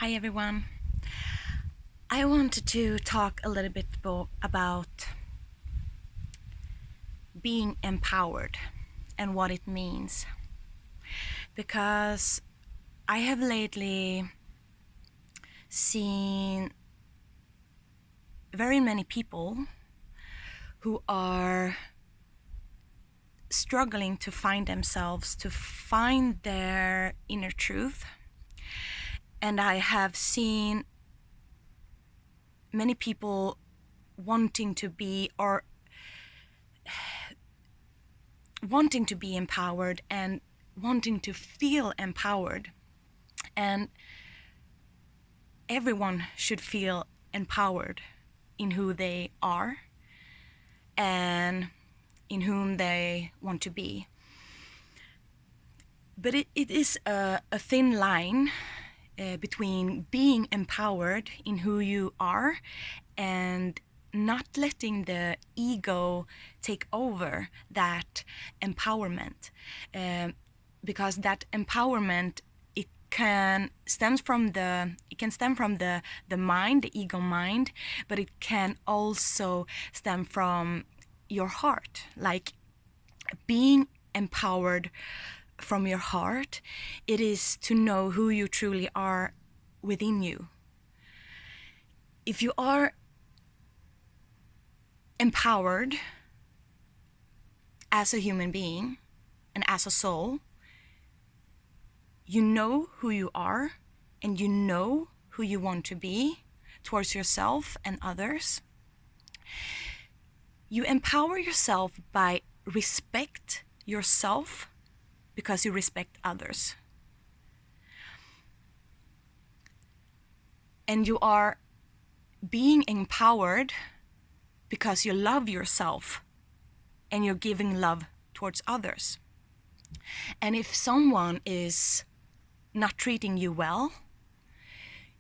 Hi everyone. I wanted to talk a little bit about being empowered and what it means. Because I have lately seen very many people who are struggling to find themselves, to find their inner truth. And I have seen many people wanting to be empowered and wanting to feel empowered. And everyone should feel empowered in who they are and in whom they want to be. But it is a thin line between being empowered in who you are and not letting the ego take over that empowerment, because that empowerment can stem from the mind, the ego mind, but it can also stem from your heart. Like being empowered from your heart, it is to know who you truly are within you. If you are empowered as a human being and as a soul, you know who you are and you know who you want to be towards yourself and others. You empower yourself by respect yourself because you respect others. And you are being empowered because you love yourself and you're giving love towards others. And if someone is not treating you well,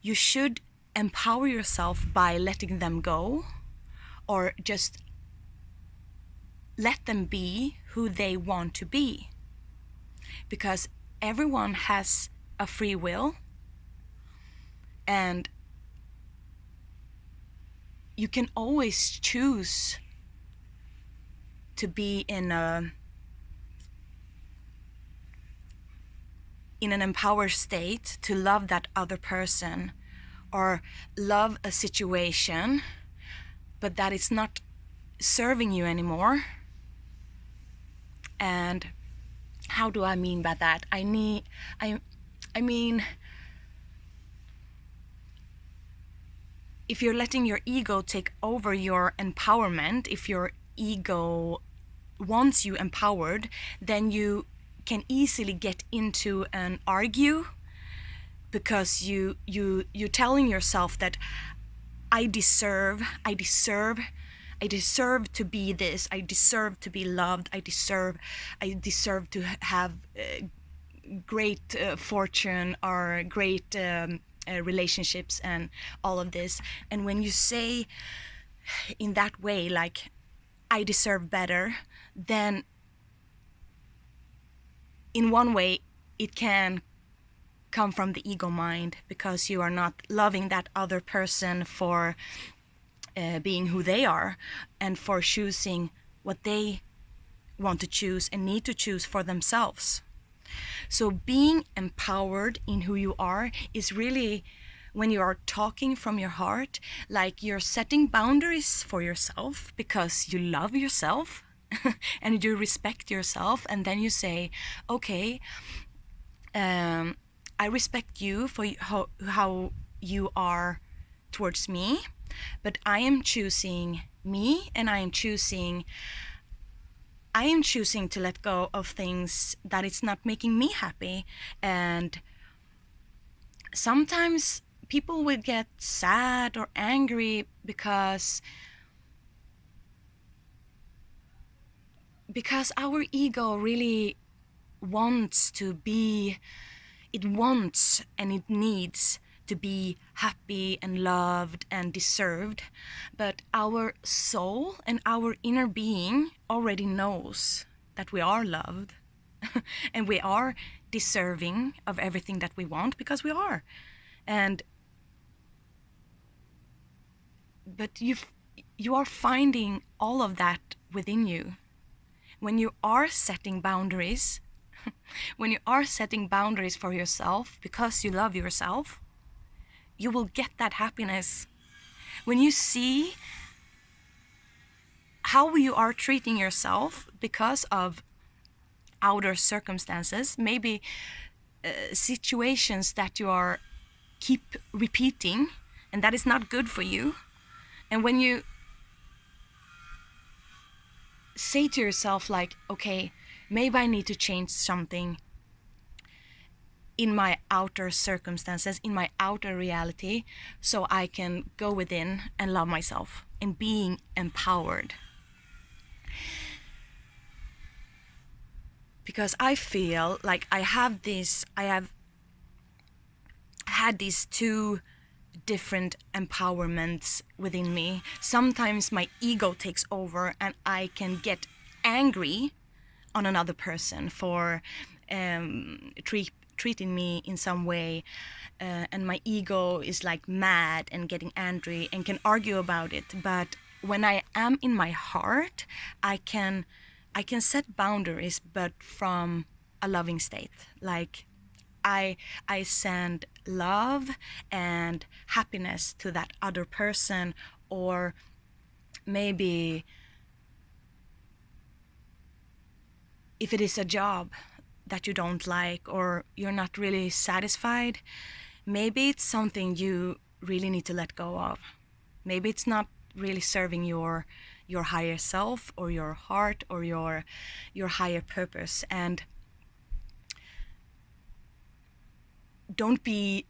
you should empower yourself by letting them go, or just let them be who they want to be. Because everyone has a free will, and you can always choose to be in an empowered state, to love that other person or love a situation, but that it's not serving you anymore. And how do I mean by that? I mean, if you're letting your ego take over your empowerment, if your ego wants you empowered, then you can easily get into an argue, because you're telling yourself that I deserve to be this, I deserve to be loved, I deserve to have great fortune or great relationships and all of this. And when you say in that way, like I deserve better, then in one way it can come from the ego mind, because you are not loving that other person for being who they are and for choosing what they want to choose and need to choose for themselves. So being empowered in who you are is really when you are talking from your heart, like you're setting boundaries for yourself because you love yourself and you respect yourself, and then you say, okay, I respect you for how you are towards me, but I am choosing me, and I am choosing to let go of things that it's not making me happy. And sometimes people will get sad or angry because our ego really wants and it needs to be happy and loved and deserved. But our soul and our inner being already knows that we are loved and we are deserving of everything that we want, because we are. And but you are finding all of that within you. When you are setting boundaries, when you are setting boundaries for yourself because you love yourself, you will get that happiness. When you see how you are treating yourself because of outer circumstances, maybe situations that you are keep repeating and that is not good for you, and when you say to yourself like, okay, maybe I need to change something in my outer circumstances, in my outer reality, so I can go within and love myself and being empowered. Because I feel like I have had these two different empowerments within me. Sometimes my ego takes over and I can get angry on another person for treating me in some way, and my ego is like mad and getting angry and can argue about it. But when I am in my heart, I can set boundaries, but from a loving state. Like I send love and happiness to that other person, or maybe if it is a job that you don't like or you're not really satisfied, maybe it's something you really need to let go of. Maybe it's not really serving your higher self or your heart or your higher purpose. And don't be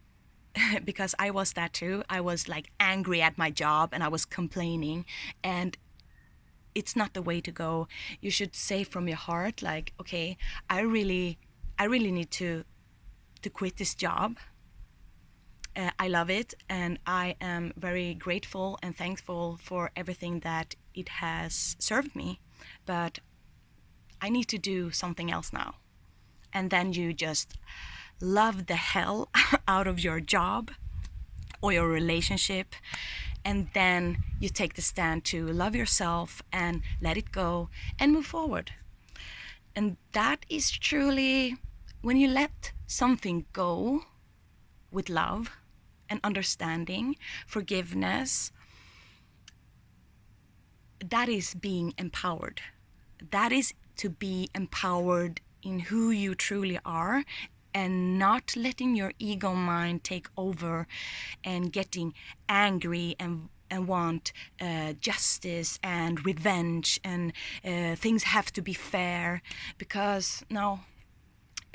because I was that too. I was like angry at my job and I was complaining, and it's not the way to go. You should say from your heart like, okay, I really need to quit this job. I love it, and I am very grateful and thankful for everything that it has served me, but I need to do something else now. And then you just love the hell out of your job or your relationship, and then you take the stand to love yourself and let it go and move forward. And that is truly when you let something go with love and understanding, forgiveness, that is being empowered. That is to be empowered in who you truly are, and not letting your ego mind take over and getting angry and want justice and revenge, and things have to be fair, because no,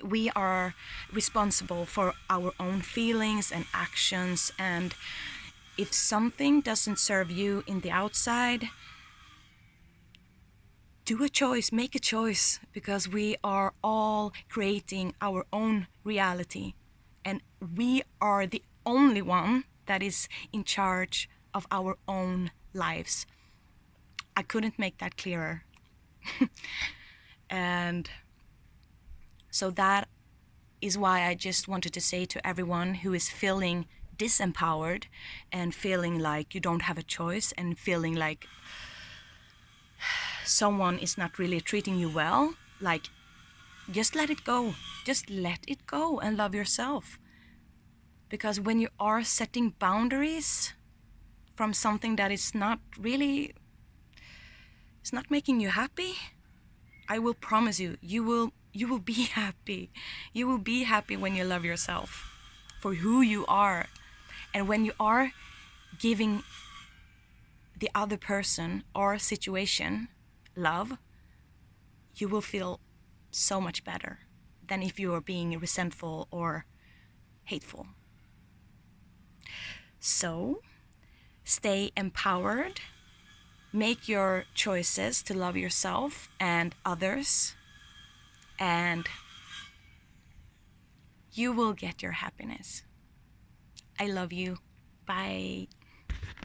we are responsible for our own feelings and actions. And if something doesn't serve you in the outside, do a choice, make a choice, because we are all creating our own reality, and we are the only one that is in charge of our own lives. I couldn't make that clearer. And so that is why I just wanted to say to everyone who is feeling disempowered and feeling like you don't have a choice and feeling like someone is not really treating you well, like, just let it go. Just let it go and love yourself. Because when you are setting boundaries from something that is not really, it's not making you happy, I will promise you, you will be happy. You will be happy when you love yourself for who you are. And when you are giving the other person or situation love, you will feel so much better than if you are being resentful or hateful. So stay empowered, make your choices to love yourself and others, and you will get your happiness. I love you. Bye.